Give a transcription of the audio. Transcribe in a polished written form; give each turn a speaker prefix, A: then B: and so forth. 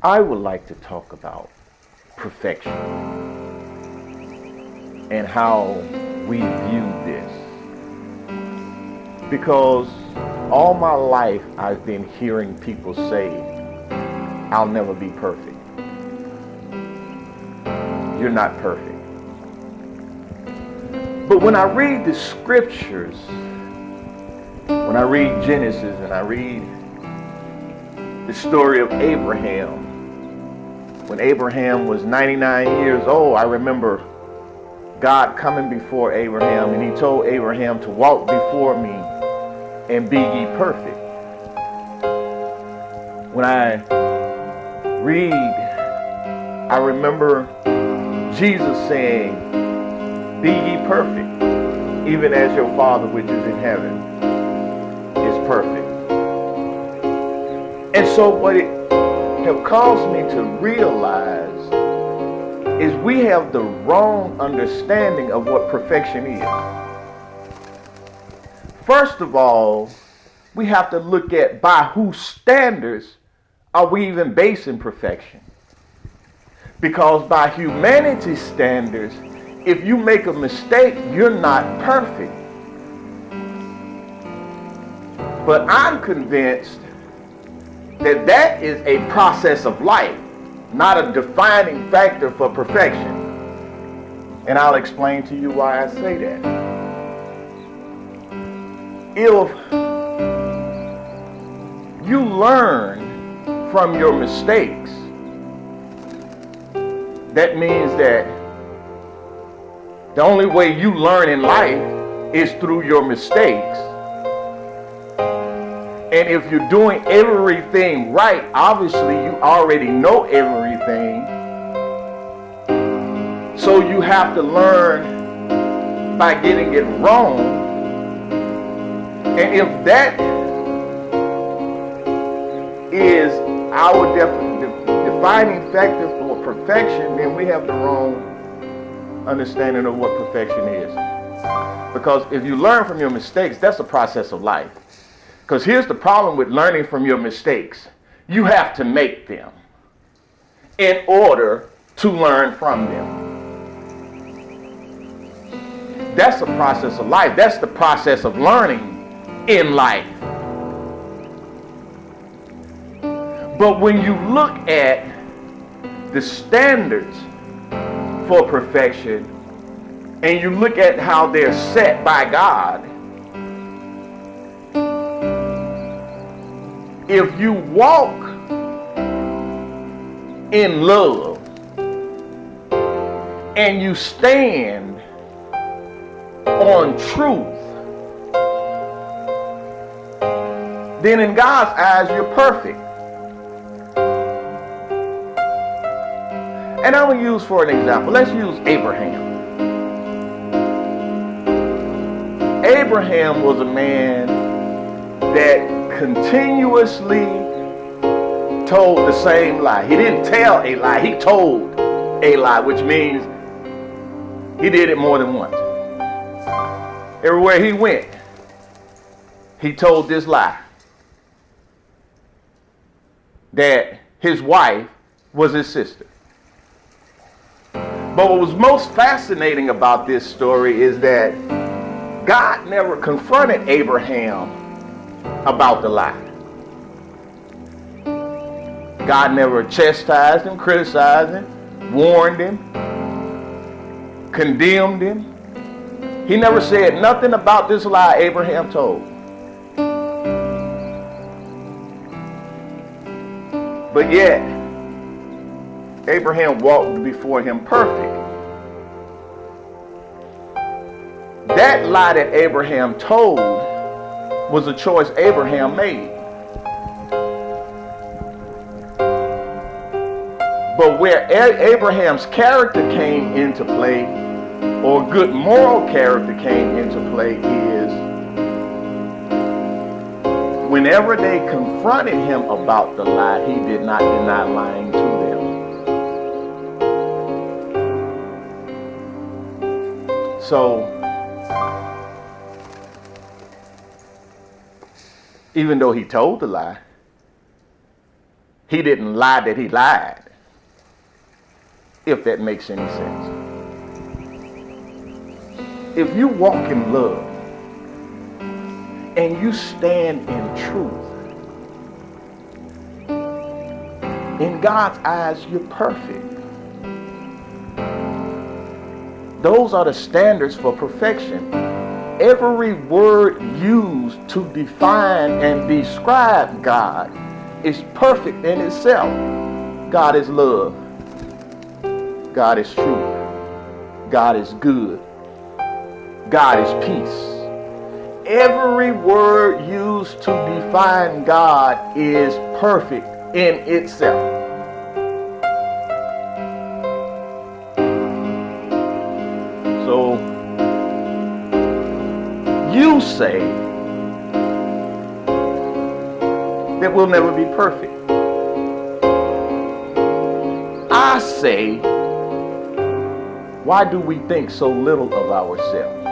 A: I would like to talk about perfection and how we view this. Because all my life I've been hearing people say, I'll never be perfect. You're not perfect. But when I read the scriptures, when I read Genesis and I read the story of Abraham, when Abraham was 99 years old, I remember God coming before Abraham and he told Abraham to walk before me and be ye perfect. When I read, I remember Jesus saying, be ye perfect, even as your Father which is in heaven is perfect. And so what it have caused me to realize is we have the wrong understanding of what perfection is. First of all, we have to look at by whose standards are we even basing perfection. Because by humanity's standards, if you make a mistake, you're not perfect. But I'm convinced that that is a process of life, not a defining factor for perfection. And I'll explain to you why I say that. If you learn from your mistakes, that means that the only way you learn in life is through your mistakes. And if you're doing everything right, obviously you already know everything. So you have to learn by getting it wrong. And if that is our defining factor for perfection, then we have the wrong understanding of what perfection is. Because if you learn from your mistakes, that's a process of life. Because here's the problem with learning from your mistakes. You have to make them in order to learn from them. That's the process of life. That's the process of learning in life. But when you look at the standards for perfection and you look at how they're set by God, if you walk in love and you stand on truth, then in God's eyes you're perfect. And I'm going to use for an example, let's use Abraham. Abraham was a man that continuously told the same lie. He didn't tell a lie, he told a lie, which means he did it more than once. Everywhere he went, he told this lie, that his wife was his sister. But what was most fascinating about this story is that God never confronted Abraham about the lie. God never chastised him, criticized him, warned him, condemned him. He never said nothing about this lie Abraham told. But yet, Abraham walked before him perfect. That lie that Abraham told was a choice Abraham made. But where Abraham's character came into play, or good moral character came into play, is whenever they confronted him about the lie, he did not deny lying to them. So, even though he told the lie, He didn't lie that he lied, if that makes any sense. If you walk in love and you stand in truth, in God's eyes, you're perfect. Those are the standards for perfection. Every word used to define and describe God is perfect in itself. God is love. God is truth. God is good. God is peace. Every word used to define God is perfect in itself. So you say that we'll never be perfect. I say, why do we think so little of ourselves?